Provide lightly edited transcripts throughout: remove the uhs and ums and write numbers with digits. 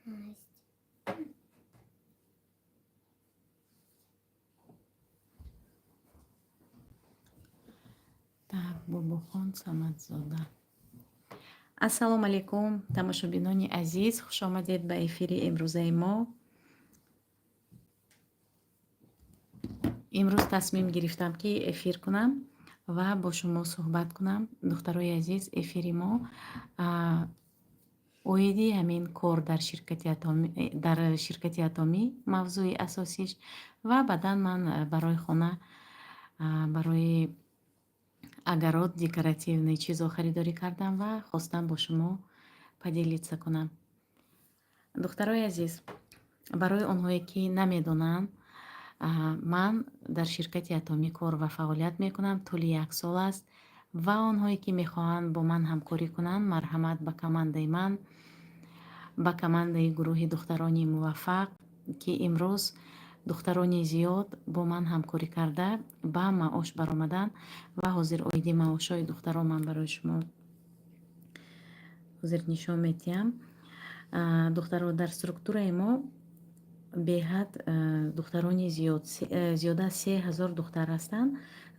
Так, Бубухон Самадзода. Ассалому алайкум, тамошобинони азиз, хуш омадед ба эфири имрӯзаи мо. имрӯз тасмим гирифтам ки эфир кунам ва бо шумо суҳбат кунам. Духтарои азиз, эфири мо оиди ҳамин кор дар ширкати атомӣ мавзӯи асосиш ва баъдан ман барои хона, барои агарод, декоративни чизо харидорӣ кардам ва хостам бо шумо поделиться кунам. Духтарои азиз, барои онҳое ки намедонанд, ман дар ширкати атомӣ кор ва фаъолият мекунам, тӯли 1 сол аст ва онҳое ки мехоҳанд бо ман ҳамкорӣ кунанд, марҳамат ба командаи ман, ба командаи гурӯҳи духтарони муваффақ, ки имрӯз духтарони зиёд бо ман ҳамкорӣ карда ба маош баромаданд ва ҳозир оиди маошҳои духтарон ман барои шумо ҳозир нишон медиҳам. Духтаро дар структураи мо беҳад духтарони зиёда аз 3000 духтар ҳастанд,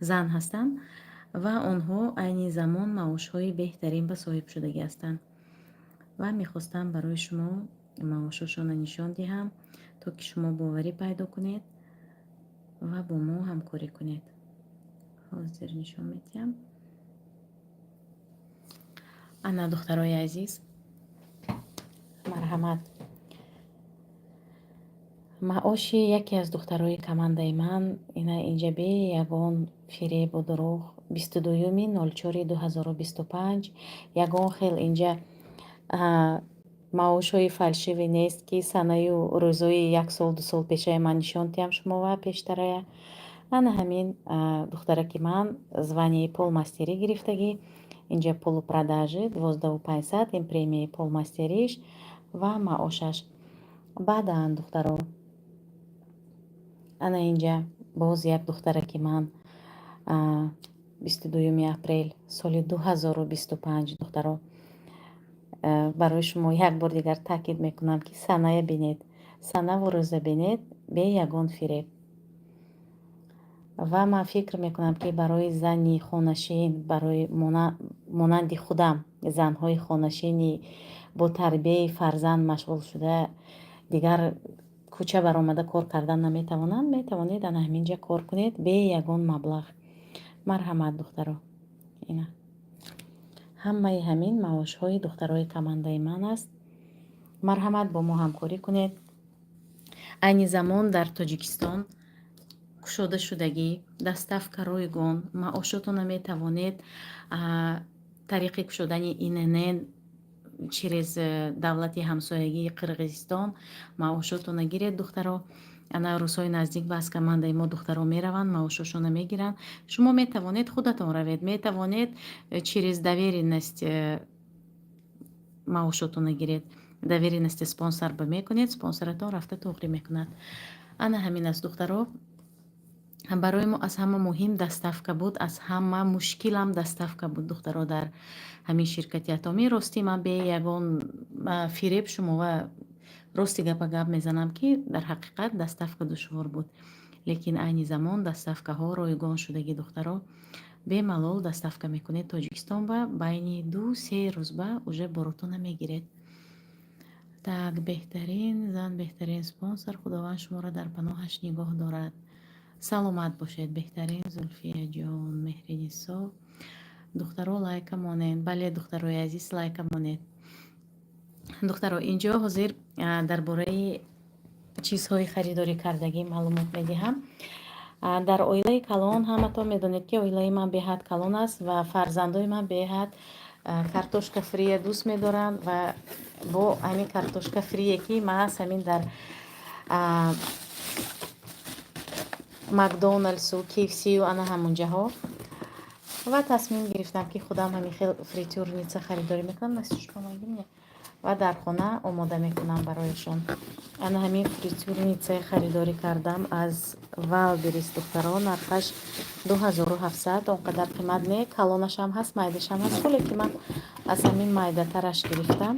зан ҳастанд ва онҳо айни замон маошҳои беҳтарин ба соҳибшудагӣ ҳастанд ва мехостам барои шумо маошҳошонро нишон диҳам, то ки шумо боварӣ пайдо кунед ва бо мо ҳамкорӣ кунед. ҳозир нишон медиҳам. ана духтарои азиз, марҳамат. маоши яке аз духтарои командаи ман ина инҷа бе ягон фиребу дурӯғ 22/04/2025 ягон хел инҷа маошҳои фалшивӣ нест ки санаю рӯзои 1 сол 2 сол пешаи ман нишон диҳам шумо ва пештарая. ана ҳамин духтараки ман званияи полмастерӣ гирифтагӣ, инҷа полупродажи 12500, ин премияи полмастериш ва маошаш. баъдан духтаро, ана инҷа боз як духтараки ман 22 апрел соли 2025 духтаро, барои шумо як бор дигар таъкид мекунам ки саная бинед, санаву рӯза бинед бе ягон фиреб. ва ман фикр мекунам ки барои зани хонашин, барои монанди худам, занҳои хонашини бо тарбияи фарзанд машғул шуда дигар кӯча баромада кор кардан наметавонанд, метавонед ана ҳаминҷа кор кунед бе ягон маблағ. марҳамат духтаро. ина ҳамаи ҳамин маошҳои духтарои командаи ман аст. марҳамат бо мо ҳамкорӣ кунед. айни замон дар Тоҷикистон кушода шудагӣ, дастафка ройгон, маошотонро метавонед тариқи кушодани ИНН через давлати ҳамсоягии Қирғизистон маошотонро гиред духтаро. ана рӯзҳои наздик ба аз командаи мо духтаро мераванд, маошошонро мегиранд. шумо метавонед худатон равед, метавонед через доверенность маошотонро гиред, доверенности спонсор ба мекунед, спонсоратон рафта тоғрӣ мекунад. ана ҳамин аст духтаро. барои мо аз ҳама муҳим доставка буд, аз ҳама мушкилам доставка буд духтаро дар ҳамин ширкати атомӣ. ростӣ ман бе ягон фиреб шумова рости гапа гап мезанам ки дар ҳақиқат доставка душвор буд, лекин айни замон доставкаҳо ройгон шудагӣ духтаро. бемалол доставка мекунед Тоҷикистон ва байни 2-3 рӯз ба уже боротона мегиред. так, беҳтарин зан, беҳтарин спонсор, худованд шуморо дар паноҳаш нигоҳ дорад. саломат бошед беҳтарин Зулфияҷон, Меҳринисо. духтаро лайка монед. бале духтарои азиз, лайка монед. духтаро, инҷо ҳозир дар бораи чизҳои харидорӣ кардагӣ маълумот медиҳам. дар оилаи калон ҳаматон медонед ки оилаи ман беҳад калон аст ва фарзандои ман беҳад картошка фрие дӯст медоранд ва бо ҳамин картошка фрие ки маҳз ҳамин дар макдоналдсу KFC-ю ана ҳамунҷаҳо ва тасмим гирифтам ки худам ҳамин хел фритюрница харидорӣ мекунам ва дар хона омода мекунам барояшон. ана ҳамин фритюрница харидорӣ кардам аз Валберис духтаро, нархаш 2700, он қадар қимат не, калонашам ҳаст, майдашам ҳаст, холе ки ман аз ҳамин майдатараш гирифтам.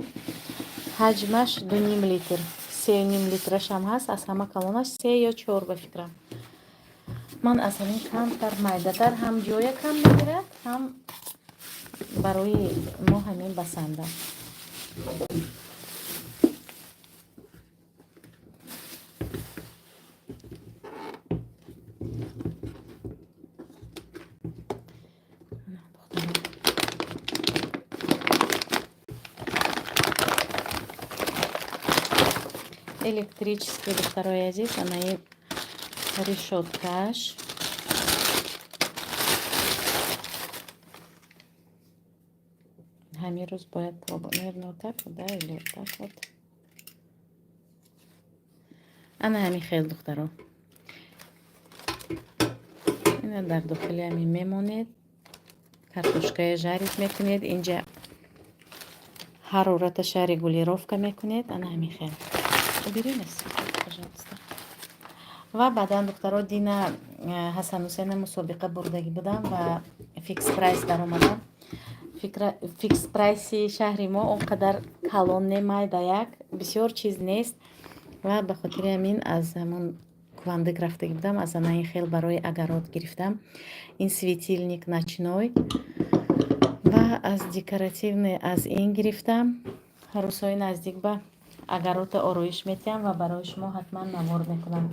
ҳаҷмаш 2,5 литр, 3,5 литраш ҳам ҳаст. Аз ҳама калонаш 3 ё 4 ба фикрам. ман аз ҳамин камтар майдатар ҳам ҷоя кам мегирад, ҳам барои мо ҳамин басанда. Электрический, духтарои азиз, анаи решоткаш. ҳамин рӯз бояд наверно так буда или так вот. ана ҳамин хел духтаро. ина дар дохили ҳамин мемонед. Картошкая жарит мекунед. Инҷа ҳарораташа регулировка мекунед. Ана ҳамин хел. Уберинес, пожалуйста. Ва баъдан духтаро Дина Ҳасан Ҳусейна мусобиқа бурдагӣ будам ва фикс прайс даромадам. Фикс прайси шаҳри мо он қадар калон немай ба як бисёр чиз нест ва ба хотири ҳамин аз ҳамон кувандик рафтагӣ будам. Аз анаин хел барои агарот гирифтам. Ин светильник ночной ва аз декоративный аз ин гирифтам. рӯзҳои наздик ба агарота ороиш метиҳам ва барои шумо ҳатман навор мекунам.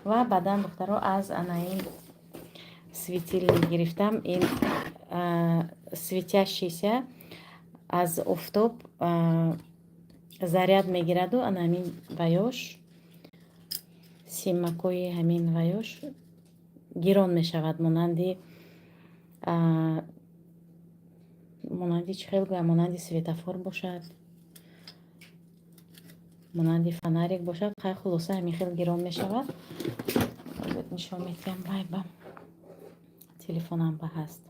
Ва баъдан духтаро аз анаин светильник гирифтам. Ин светящийся аз офтоб заряд мегираду. ана ҳамин ваёш симакои ҳамин ваёш гирон мешавад. монанди чӣ хел гӯям, монанди светофор бошад, монанди фонарик бошад. хай хулоса ҳамин хел гирон мешавад. нишон метиҳам вай ба телефонам ба ҳаст.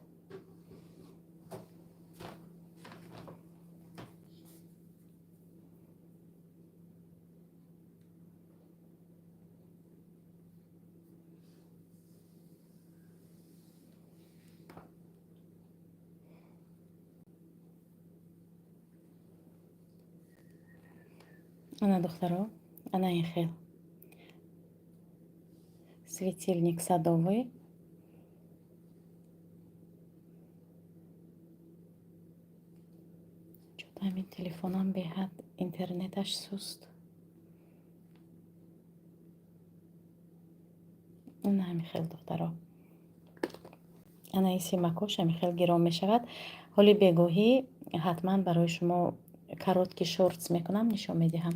ана духтаро, ана ин хел светильник садовый. чӯта ҳамин телефонам беҳад интернеташ суст. ана ҳамин хел духтаро. ана ин симакош ҳамин хел гирон мешавад. ҳоли бегоҳӣ ҳатман барои шумо каротки шортс мекунам, нишон медиҳам.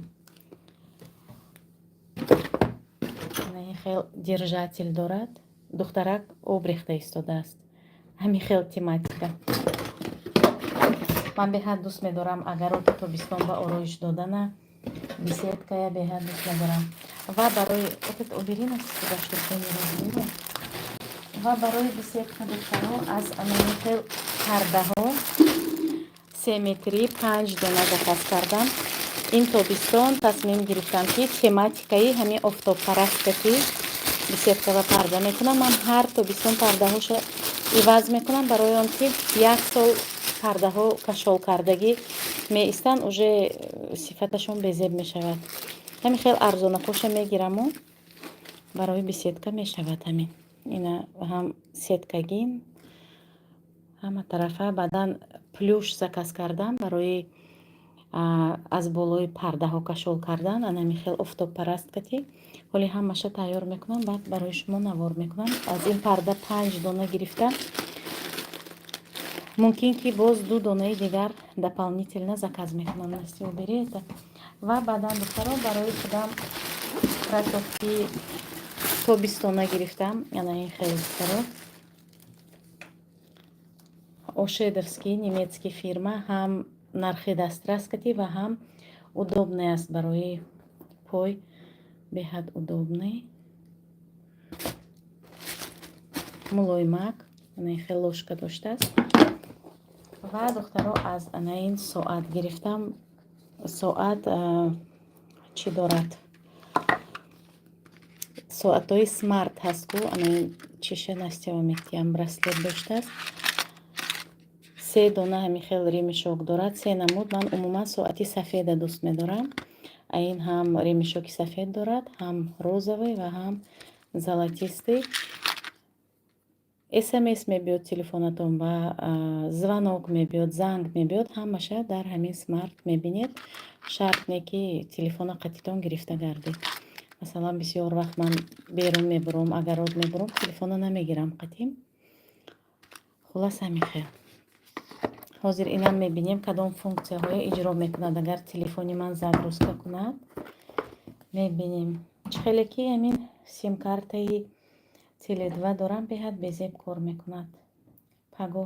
ана ин хел держатель дорад. духтарак об рехта истодааст. ҳамин хел тематика. ман беҳад дӯст медорам агароти тобистон ба ороиш додана. беседкая беҳад дӯст медорам. ва барои ва барои беседка духтаро аз ана ин хел пардаҳо 3 метри 5 дона заказ кардам. ин тобистон тасмим гирифтам ки тематикаи ҳамин офтобпарасткати беседка ва парда мекунам. ман ҳар тобистон пардаҳоша иваз мекунам барои он ки як сол пардаҳо кашол кардагӣ меистанд, уже сифаташон безеб мешавад. ҳамин хел арзонакоша мегираму барои беседка мешавад. ҳамин ина ҳам сеткагин ҳама тарафа. баъдан плюш заказ кардам барои аз болои пардаҳо кашол кардан. ана ҳамин хел офтобпарасткати. ҳоли ҳамаша тайёр мекунам, баъд барои шумо навор мекунам. аз ин парда 5 дона гирифтам. мумкин ки боз 2 донаи дигар дополнительно заказ мекунам. насти убери это. ва баъдан духтаро барои худам кроссовки тобистона гирифтам. ана ин хел духтаро ошедовский немецкий фирма. ҳам нархи дастраскати ва ҳам удобный аст барои пой. беҳад удобный. мулоимак. ана ин хел лошка доштааст. ва духтаро аз ана ин соат гирифтам. соат чӣ дорад? соатҳои смарт ҳастку. ана ин чиша настява метиҳам браслет доштааст. 3 дона ҳамин хел ремешок дорад. 3 намуд. Ман умуман соати сафеда дӯст медорам. Ин ҳам ремешоки сафед дорад, ҳам розовый ва ҳам золотистый. смс мебиёд телефонатон ва звонок мебиёд, занг мебиёд. Ҳамаша дар ҳамин смарт мебинед. Шарт не ки телефона қатитон гирифта гардид. Масалан бисёр вақт ман берун мебурам, агарод мебурам, телефона намегирам қатим. хулас ҳамин хел. ҳозир инам мебинем кадом функсияҳои иҷро мекунад. Агар телефони ман загрузка кунад мебинем. чихеле ки ҳамин сим-картаи Теле2 дорам, беҳад безеб кор мекунад. Паго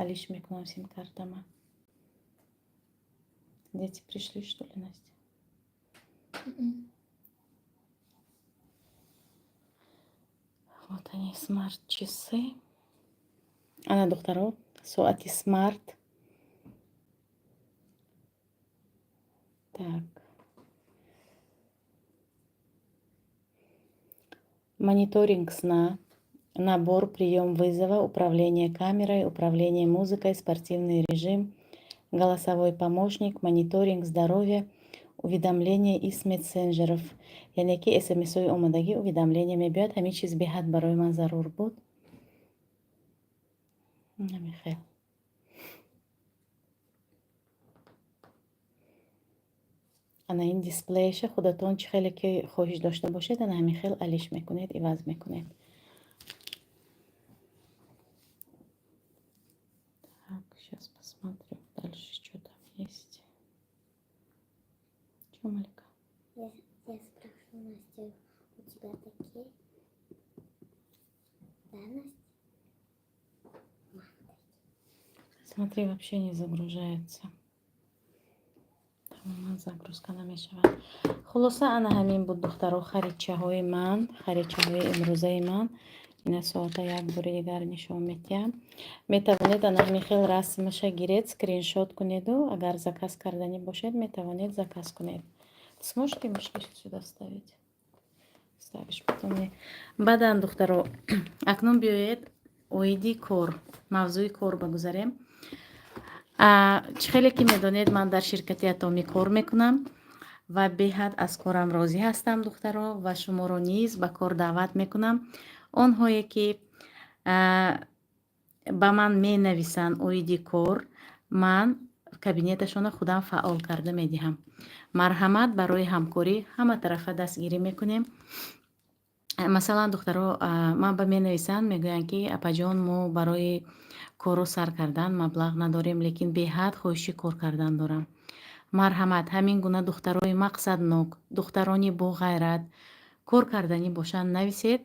алиш мекунам сим-картама. Дети пришли, что ли, Настя? Вот они, смарт-часы. Ана, духтаров, соати смарт. Так. Мониторинг сна, набор, прием вызова, управление камерой, управление музыкой, спортивный режим, голосовой помощник, мониторинг здоровья, уведомления из мессенджеров. Яъне ки смс-ҳои омадагӣ уведомления мебиёд. Ҳамин чиз беҳад барои ман зарур буд. Ҳамин хел. ана ин дисплейша худатон чӣ хеле ки хоҳиш дошта бошед, ана ҳамин хел алиш мекунед, иваз мекунед. Так, сейчас посмотрим дальше, что там есть. Что, Малика? Я спрошу, Настя, у тебя такие? Да, Настя? Смотри, вообще не загружается. Тамоман загрузка намешавад. Хулоса ана ҳамин буд духтаро харидчаҳои ман, харидчаҳои имрӯзаи ман. Ина соата як бори дигар нишон медиҳам. Метавонед ана ҳамин хел расмаша гиред, скриншот кунеду агар заказ кардани бошед, метавонед заказ кунед. Сможешь ты мышки сюда ставить? Ставишь потом. Баъдан духтаро акнун биёед оиди кор, мавзӯи кор багузарем. Чӣ хеле ки медонед, ман дар ширкати Атоми кор мекунам ва беҳад аз корам розӣ ҳастам духтаро ва шуморо низ ба кор даъват мекунам. Онҳое ки ба ман менависанд оиди кор, ман кабинеташона худам фаъол карда медиҳам. Марҳамат, барои ҳамкорӣ ҳама тарафа дастгирӣ мекунем. Масалан духтаро ман ба менависанд, мегӯянд ки апаҷон мо барои кору сар кардан маблағ надорем, лекин беҳад хоҳиши кор кардан дорам. Марҳамат, ҳамин гуна духтарои мақсаднок, духтарони боғайрат, кор карданӣ бошанд, нависед.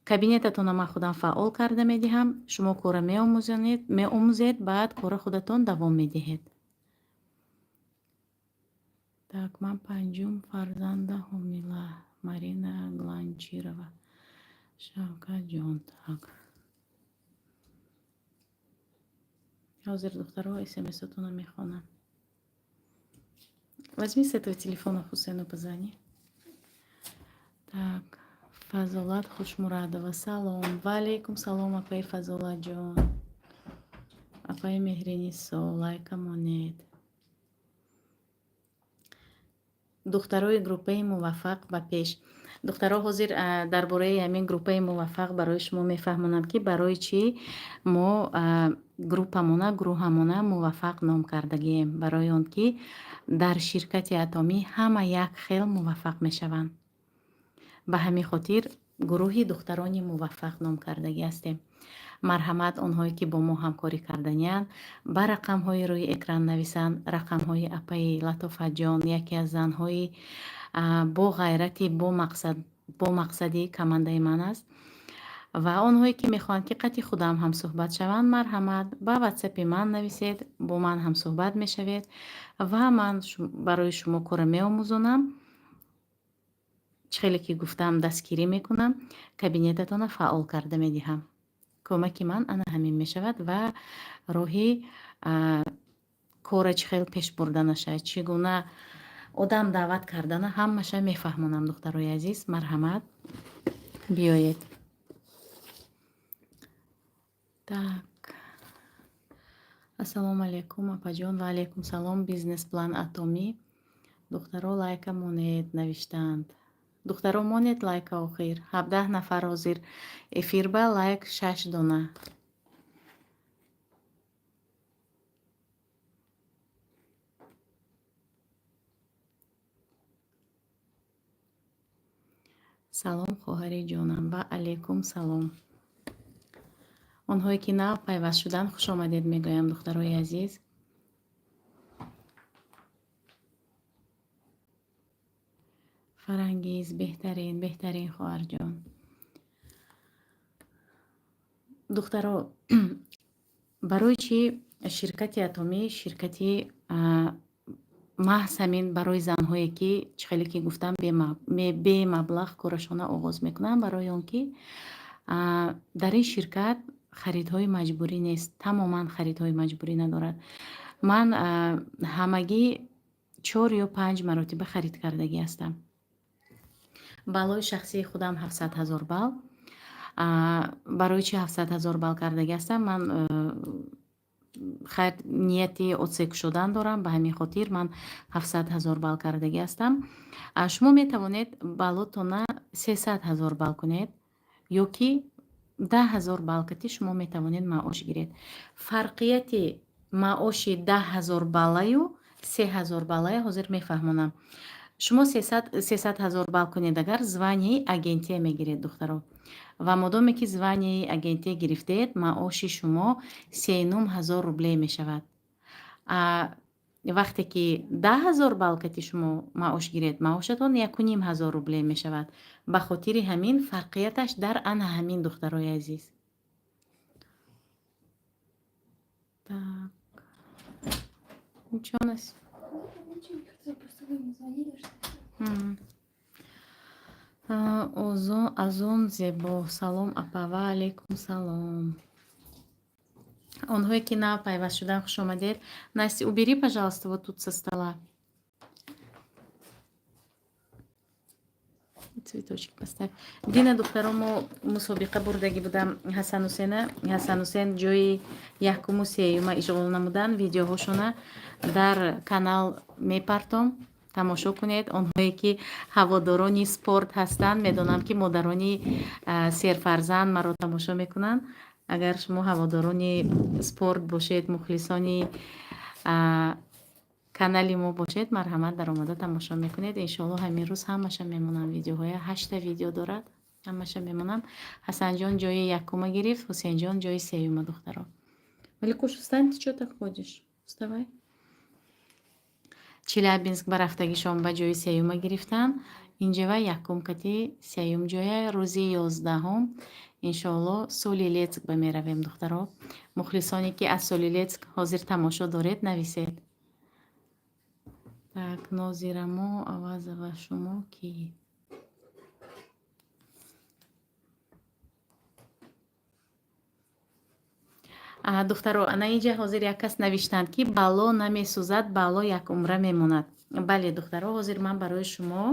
Кабинетатона ман худам фаъол карда медиҳам. Шумо кора меомӯзед, баъд кора худатон давом медиҳед. Так, ман панҷум фарзанда ҳомила Марина Гланчирова. Шавкат ҷон, так. ҳозир духтаро смс-атона мехонам. Возьми с этого телефона Хусейну позвони. Так, Фазолат Хушмурадова. Салом. Ва алейкум салом, апай Фазолат ҷон. Апай Меҳринисо, лайка монед. духтарои группаи муваффақ ба пеш. духтаро ҳозир дар бораи ҳамин группаи муваффақ барои шумо мефаҳмонам ки барои чӣ мо группамона, гурӯҳамона муваффақ ном кардагием. Барои он ки дар ширкати Атомӣ ҳама як хел муваффақ мешаванд. ба ҳамин хотир гурӯҳи духтарони муваффақ ном кардагӣ ҳастем. марҳамат, онҳое ки бо мо ҳамкорӣ карданиянд, ба рақамҳои рӯи экран нависанд. Рақамҳои апаи Латофаҷон, яке аз занҳои бо ғайрати, бо мақсади командаи ман аст. ва онҳое ки мехоҳанд ки қати худам ҳамсӯҳбат шаванд, марҳамат, ба ватсапи ман нависед, бо ман ҳамсӯҳбат мешавед ва ман барои шумо кора меомӯзонам. чӣ хеле ки гуфтам, дастгирӣ мекунам, кабинетатона фаъол карда медиҳам. кӯмаки ман ана ҳамин мешавад ва роҳи кора чӣ хел пеш бурданаша, чӣ гуна одам даъват кардана, ҳамаша мефаҳмонам духтарои азиз. Марҳамат, биёед. Так, ассалому алайкум апаҷон ва алайкум салом. Бизнес план атомӣ. Духтаро лайка монед навиштаанд. Духтаро монед лайка охир. 17 нафар ҳозир эфир ба лайк 6 дона. салом хоҳари ҷонам. Ва алайкум салом. онҳое ки нав пайваст шуданд хуш омадед мегӯям духтарои азиз. фарангиз беҳтарин хоҳарҷон. духтаро барои чӣ ширкати атомӣ ширкати маҳз ҳамин барои занҳое ки чӣ хеле ки гуфтам бемаблағ корашона оғоз мекунанд, барои он ки дар ин ширкат харидҳои маҷбурӣ нест, тамоман харидҳои маҷбурӣ надорад. ман ҳамагӣ 4 ё 5 маротиба харид кардагӣ ҳастам. балои шахсии худам 700 000 бал. барои чӣ 700 000 бал кардагӣ ҳастам? Ман нияти отсек шудан дорам, ба ҳамин хотир ман 700 000 бал кардагӣ ҳастам. шумо метавонед балотона 300 000 бал кунед ё ки 10 000 бал кати шумо метавонед маош гиред. фарқияти маоши 10 000 балаю 3 000 балая ҳозир мефаҳмонам. шумо 300 000 бал кунед, агар званияи агентия мегиред духтаро, ва модоме ки званияи агентия гирифтед, маоши шумо 39 000 рубле мешавад. вақте ки 10 000 бал кати шумо маош гиред, маошатон 1 500 рубле мешавад. ба хотири ҳамин фарқияташ дар ана ҳамин духтарои азиз. Так. Ничего нас. Азон зебо. Салом апа. Ва алейкум салом. онҳое ки нав пайваст шудан хуш омадед. Настя, убери, пожалуйста, вот тут со стола цветочек поставь. Дина духтаро мо мусобиқа бурдагӣ будам. Ҳасан Ҳусейн ҷои яҳкуму сеюма ишғол намудан. видеоҳошона дар канал мепартом. тамошо кунед. онҳое ки ҳаводорони спорт ҳастанд, медонам ки модарони серфарзанд маро тамошо мекунанд. агар шумо ҳаводорони спорт бошед, мухлисони канали мо бошед, марҳамат дар омада тамошо мекунед. иншоалло ҳамин рӯз ҳамаша мемонам. видеоҳоя 8 видео дорад, ҳамаша мемонам. ҳасанҷон ҷои якума гирифт, ҳусейнҷон ҷои сеюма духтаро. вале куш встань, ты чё так ходишь? Вставай. Челябинск ба рафтагишон ба ҷои сеюма гирифтанд. инҷава якум кати сеюм ҷоя рӯзи 11 иншоалло соли Лецк ба меравем духтаро. мухлисоне ки аз соли Лецк ҳозир тамошо доред, нависед. так, нозирамо авазова шумо ки духтаро ана инҷа ҳозир як кас навиштанд ки бало намесӯзад, бало як умра мемонад. бале духтаро, ҳозир ман барои шумо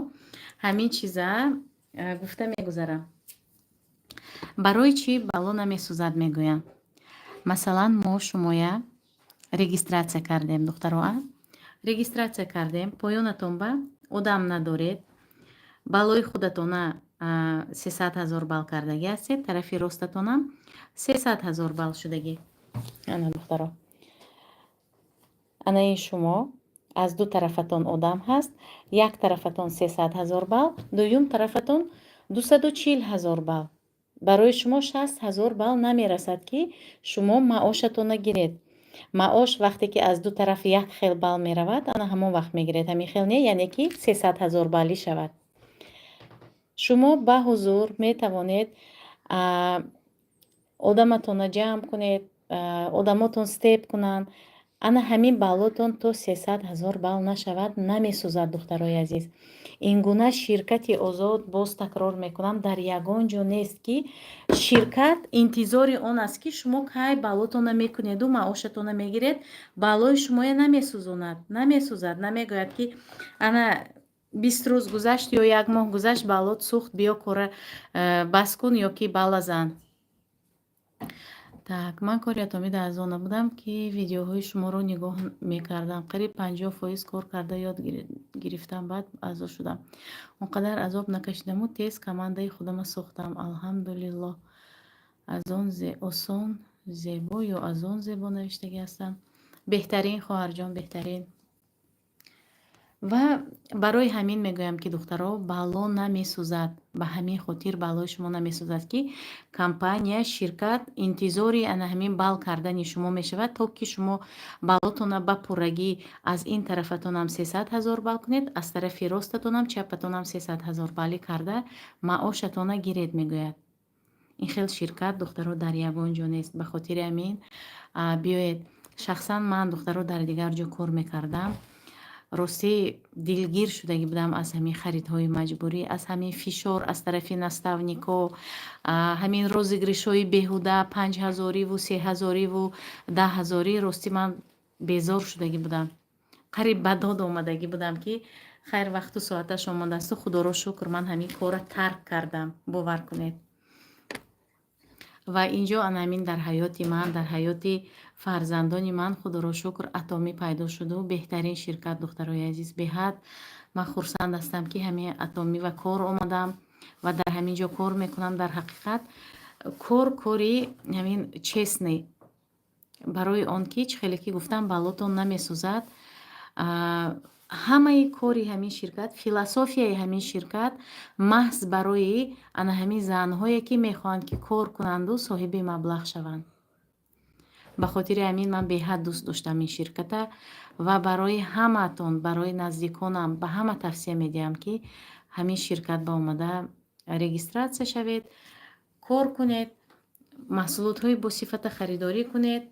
ҳамин чиза гуфта мегузарам. барои чӣ бало намесӯзад мегӯям? масалан мо шумоя регистратсия кардем духтаро, регистратсия кардем, поёнатон ба одам надоред, балои худатона 300 000 бал кардагӣ ҳастед, тарафи ростатонам 300 000 бал шудагӣ. ана духтаро, ана ин шумо аз ду тарафатон одам ҳаст, як тарафатон 300 000 бал, дуюм тарафатон 240 000 бал. барои шумо 60 000 бал намерасад ки шумо маошатона гиред. маош вақте ки аз ду тараф як хел бал меравад, ана ҳамон вақт мегиред. ҳамин хел не, яъне ки 300 000 балӣ шавад. шумо ба ҳузур метавонед одаматона ҷамъ кунед, одамотон степ кунанд. ана ҳамин балотон то 300 000 бал нашавад, намесӯзад духтарои азиз. ин гуна ширкати озод, боз такрор мекунам, дар ягон ҷо нест ки ширкат интизори он аст ки шумо кай балотона мекунеду маошатона мегиред, балои шумоя намесӯзад, намегӯяд ки ана 20 рӯз гузашт ё 1 моҳ гузашт, балот сӯхт, биё кора бас кун ё ки бала зан. Так, ман кори атомӣ дар зона будам, ки видеоҳои шуморо нигоҳ мекардам. қариб 50% кор карда ёд гирифтам, баъд азоб шудам. Он қадар азоб накашидаму тез командаи худама сохтам. Алҳамдулиллоҳ. Аз он осон, зебо ё аз он зебо навиштагӣ ҳастам. Беҳтарин хоҳарҷон, беҳтарин. Ва барои ҳамин мегӯям, ки духтаро бало намесӯзад. Ба ҳамин хотир балои шумо намесӯзад, ки компания, ширкат интизори ана ҳамин бал кардани шумо мешавад, то ки шумо балотона ба пуррагӣ аз ин тарафатонам 300 000 бал кунед, аз тарафи ростатонам, чапатонам 300 000 балӣ карда маошатона гиред мегӯяд. ин хел ширкат духтаро дар ягон ҷо нест. Ба хотири ҳамин биёед. Шахсан ман духтаро дар дигар ҷо кор мекардам. ростӣ дилгир шудагӣ будам аз ҳамин харидҳои маҷбурӣ, аз ҳамин фишор аз тарафи наставнико, ҳамин розыгришҳои беҳуда 5000-иву 3000-иву 10 000. Ростӣ ман безор шудагӣ будам. қариб ба дод омадагӣ будам, ки хайр вақту соаташ омадасту худоро шукр ман ҳамин корро тарк кардам. бовар кунед. ва инҷо ана ҳамин дар ҳаёти ман, дар ҳаёти фарзандони ман худоро шукр атомӣ пайдо шуду. беҳтарин ширкат духтарои азиз. беҳад ман хурсанд ҳастам, ки ҳамин атомӣ ва кор омадам ва дар ҳамин ҷо кор мекунам. дар ҳақиқат кори ҳамин честный. барои он ки чӣ хеле ки гуфтам балотон намесӯзад. ҳамаи кори ҳамин ширкат, философияи ҳамин ширкат маҳз барои ана ҳамин занҳое, ки мехоҳанд ки кор кунанду соҳиби маблағ шаванд. ба хотири ҳамин ман беҳад дӯст доштам ин ширката ва барои ҳамаатон, барои наздиконам ба ҳама тавсия медиҳам, ки ҳамин ширкат ба омада регистратсия шавед, кор кунед, маҳсулотҳои босифата харидорӣ кунед.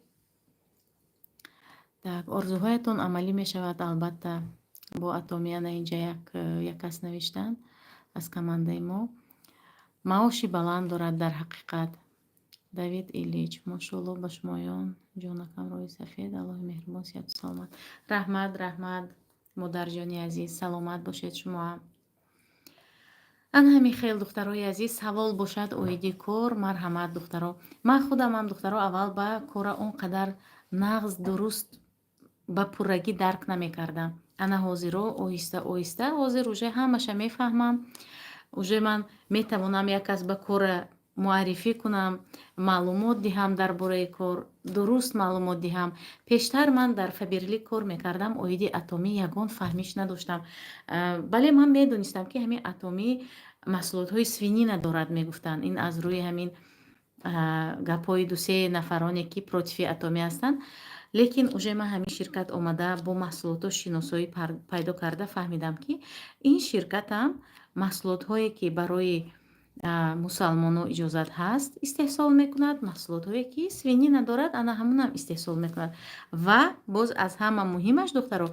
так орзуҳоятон амалӣ мешавад. албатта бо атомӣ ана инҷа як кас навиштан аз командаи мо. маоши баланд дорад дар ҳақиқат. давид илич мошоалло ба шумоён ҷонакам роҳи сафед. аллоҳи меҳрибон сиҳату саломат. раҳмат модарҷони азиз, саломат бошед шумоам. ан ҳамин хел духтарои азиз, савол бошад оиди кор, марҳамат духтаро. ман худамам духтаро аввал ба кора он қадар нағз дуруст ба пуррагӣ дарк намекардам. ана ҳозиро оҳиста оҳиста ҳозир уже ҳамаша мефаҳмам. уже ман метавонам як кас ба кора муаррифӣ кунам, маълумот диҳам дар бораи кор, дуруст маълумот диҳам. пештар ман дар фаберлик кор мекардам, оиди атомӣ ягон фаҳмиш надоштам. бале ман медонистам, ки ҳамин атомӣ маҳсулотҳои свинина дорад мегуфтанд. ин аз рӯи ҳамин гапҳои ду-се нафароне ки против атомӣ ҳастанд. лекин уже ман ҳамин ширкат омада бо маҳсулотҳо шиносоӣ пайдо карда фаҳмидам, ки ин ширкатам маҳсулотҳое ки барои мусалмоно иҷозат ҳаст истеҳсол мекунад, маҳсулотҳое ки свинина дорад ана ҳамунам истеҳсол мекунад. ва боз аз ҳама муҳимаш духтаро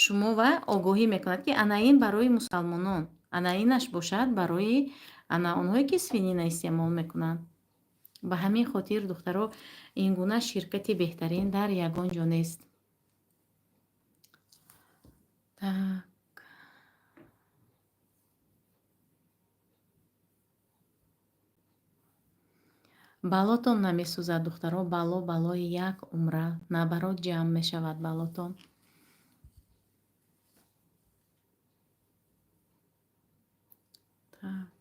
шумо ва огоҳӣ мекунад, ки ана ин барои мусалмонон, ана инаш бошад барои ана онҳое ки свинина истеъмол мекунанд. ба ҳамин хотир духтаро ин гуна ширкати беҳтарин дар ягон ҷо нест. балотон намесӯзад духтаро. балои як умра набарот ҷамъ мешавад балотон. так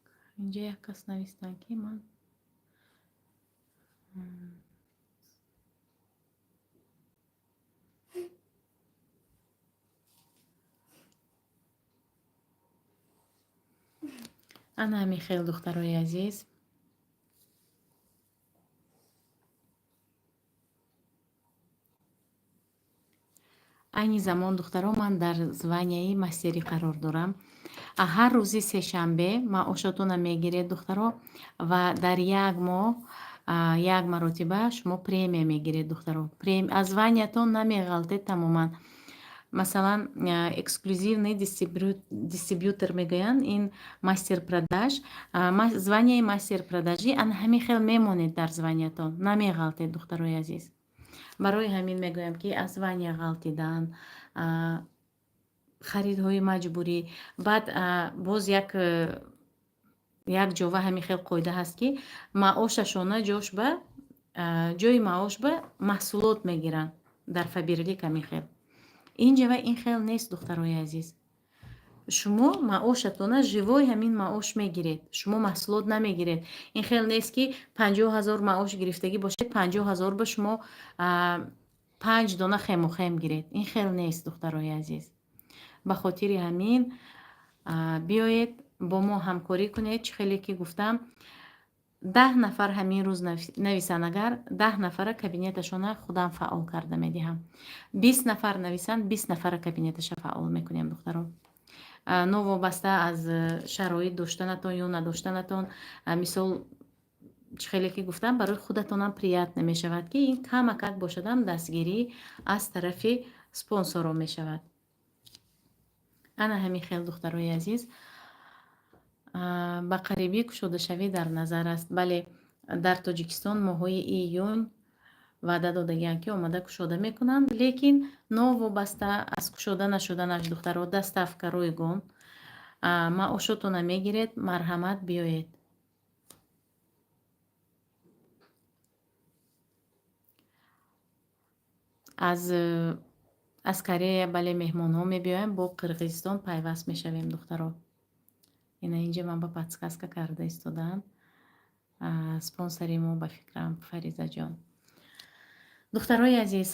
инҷа як кас навистан, ки ман ана ҳамин хел духтарои азиз. айни замон духтаро ман дар званияи мастерӣ қарор дорам. ҳар рӯзи сешанбе маошатона мегиред духтаро ва дар як моҳ як маротиба шумо премия мегиред духтаро. аз званиятон намеғалтед тамоман. масалан эксклюзивный дистрибьютор мегӯянд, ин мастер продаж, званияи мастер продажӣ ан ҳамин хел мемонед дар званиятон, намеғалтед духтарои азиз. барои ҳамин мегӯям, ки аз звания ғалтидан, харидҳои маҷбурӣ, баъд боз як ҷова ҳамин хел қоида ҳаст, ки маошашона ҷош ба ҷойи маош ба маҳсулот мегиранд дар фаберлика михел. Инҷава ин хел нест, духтарои азиз. шумо маошатона живой ҳамин маош мегиред, шумо маҳсулот намегиред. Ин хел нест ки 50 000 маош гирифтагӣ бошед, 50 000 ба шумо 5 дона хему хем гиред. Ин хел нест, духтарои азиз. ба хотири ҳамин биёед бо мо ҳамкорӣ кунед. Чӣ хеле ки гуфтам, 10 нафар ҳамин рӯз нависанд, агар 10 нафара кабинеташона худам фаъол карда медиҳам. 20 нафар нависанд, 20 нафара кабинеташа фаъол мекунем, духтаро. новобаста аз шароит доштанатон ё надоштанатон, мисол чӣ хеле ки гуфтам, барои худатонам приятна мешавад ки ин камакак бошадам дастгирӣ аз тарафи спонсорон мешавад. ана ҳамин хел, духтарои азиз. ба қарибӣ кушодашавӣ дар назар аст. Бале, дар Тоҷикистон моҳои июн ваъда додагиянд ки омада кушода мекунанд, лекин новобаста аз кушода нашуданаш, духтаро, доставка ройгон маошотона мегиред. Марҳамат, биёед. аз Корея бале меҳмонҳо мебиёянд, бо Қирғизистон пайваст мешавем, духтаро. ина инҷа ман ба подсказка карда истодам. Спонсори мо ба фикрам Фаризаҷон. духтарои азиз,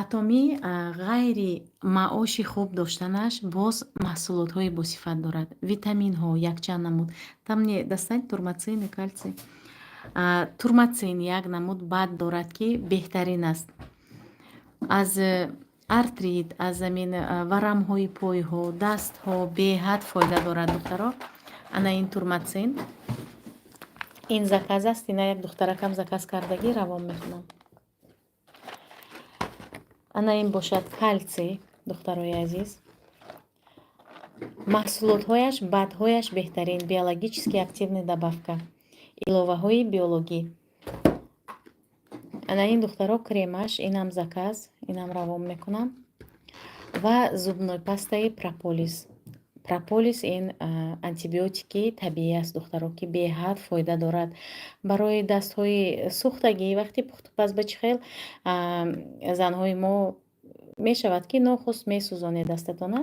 атомӣ ғайри маоши хуб доштанаш боз маҳсулотҳои босифат дорад. Витаминҳо якчанд намуд. Там не дастань турмацин и кальций. Турмацин як намуд бад дорад ки беҳтарин аст. аз артрит, аз замин варамҳои пойҳо, дастҳо беҳад фоида дорад, духтаро. ана ин турмацин. ин заказ аст. ина як духтаракам заказ кардагӣ равон мехунам. ана ин бошад кальций, духтарои азиз. маҳсулотҳояш, бадҳояш беҳтарин. биологически активный добавка. иловаҳои биологӣ. ана ин духтаро кремаш, инам заказ, инам равон мекунам. ва зубной пастаи прополис. прополис ин антибиотики табиӣ аст, духтаро, ки беҳад фоида дорад барои дастҳои сӯхтагӣ. вақти пухтупаз ба чӣ хел занҳои мо мешавад ки нохуст месӯзонед дастатона.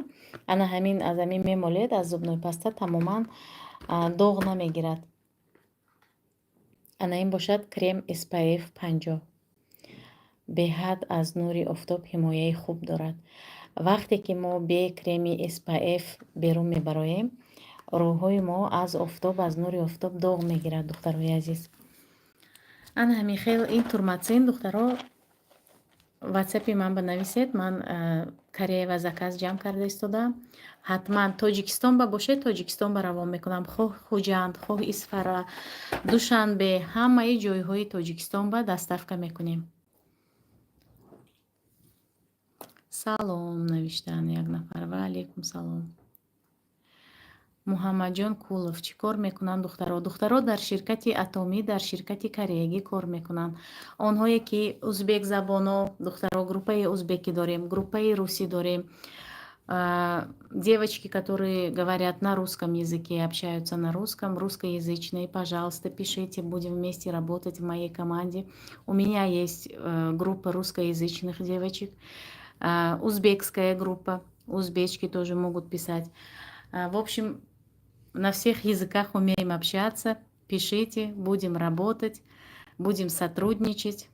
ана ҳамин аз ҳамин мемолед, аз зубной паста тамоман доғ намегирад. ана ин бошад крем SPF 50. беҳад аз нури офтоб ҳимояи хуб дорад. вақте ки мо бе креми SPF берун мебароем, рӯҳҳои мо аз офтоб, аз нури офтоб доғ мегирад, духтарои азиз. ана ҳамин хел ин турмацин, духтаро, ватсапи ман банависед. ман Кореява заказ ҷамъ карда истодам. ҳатман Тоҷикистон ба бошед, Тоҷикистон ба равон мекунам. хоҳ Хуҷанд, хоҳ Исфара, Душанбе, ҳамаи ҷойҳои Тоҷикистон ба доставка мекунем. салом навиштан як нафар. ва алейкум салом. муҳаммадҷон Кулов, чӣ кор мекунанд, духтаро? духтаро дар ширкати Атомӣ, дар ширкати кореягӣ кор мекунанд. онҳое ки узбек забоно, духтаро, группаи узбекӣ дорем, группаи русӣ дорем. Девочки, которые говорят на русском языке, общаются на русском, русскоязычные, пожалуйста, пишите, будем вместе работать в моей команде. У меня есть группа русскоязычных девочек, узбекская группа, узбечки тоже могут писать. В общем, на всех языках умеем общаться. Пишите, будем работать, будем сотрудничать.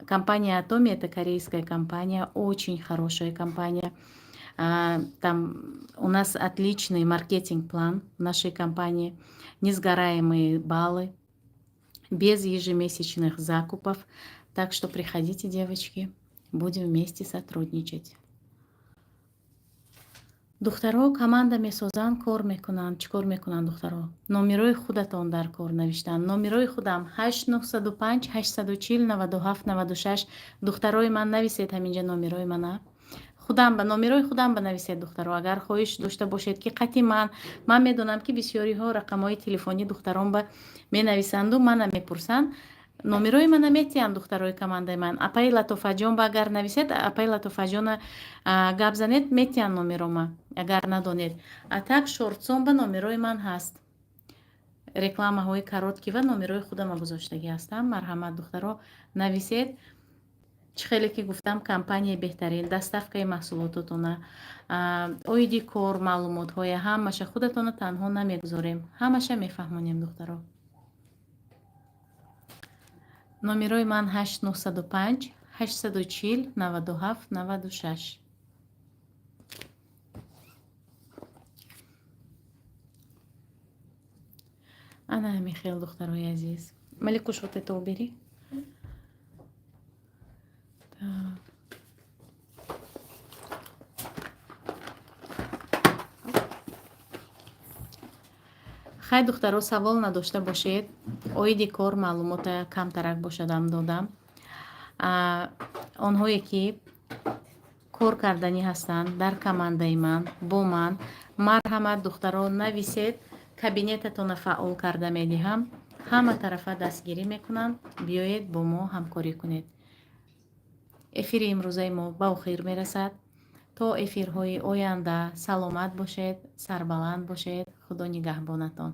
Компания Атоми — это корейская компания, очень хорошая компания. Там у нас отличный маркетинг-план в нашей компании, несгораемые баллы, без ежемесячных закупов. Так что приходите, девочки, будем вместе сотрудничать. духтаро команда месозанд, кор мекунанд. чӣ кор мекунанд, духтаро? номерои худатон дар кор навиштанд. номерои худам 8905 840 97 96. духтарои ман нависед ҳаминҷа номерои мана. худам ба номерои худам банависед, духтаро. агар хоҳиш дошта бошед ки қати ман медонам ки бисёриҳо рақамҳои телефони духтарон ба менависанду мана мепурсанд. номерои мана метиҳам, духтарои командаи ман. апаи Латофаҷон ба агар нависед, апаи Латофаҷона гап занед, метиҳам номерома агар надонед. так шортсон ба номерои ман ҳаст. рекламаҳои короткӣ ва номерои худам гузоштагӣ ҳастам. Марҳамат духтаро нависед. Чӣ хеле ки гуфтам, компанияи беҳтарин, доставкаи маҳсулототона, оиди кор, маълумотҳоя ҳамаша худатона танҳо намегузорем, ҳамаша мефаҳмонем духтаро. номерои ман 8905 840 97 96. ана михел духтарои азиз. Маликуш вот это убери. Так. хай духтаро савол надошта бошед. Оиди кор маълумота камтарак бошадам додам. онҳое ки кор карданӣ ҳастанд дар командаи ман бо ман, марҳамат духтаро нависед. Кабинетатона фаъол карда медиҳам. ҳама тарафа дастгирӣ мекунам. биёед бо мо ҳамкорӣ кунед. эфири имрӯзаи мо ба охир мерасад. то эфирҳои оянда саломат бошед, сарбаланд бошед. худо нигаҳбонатон.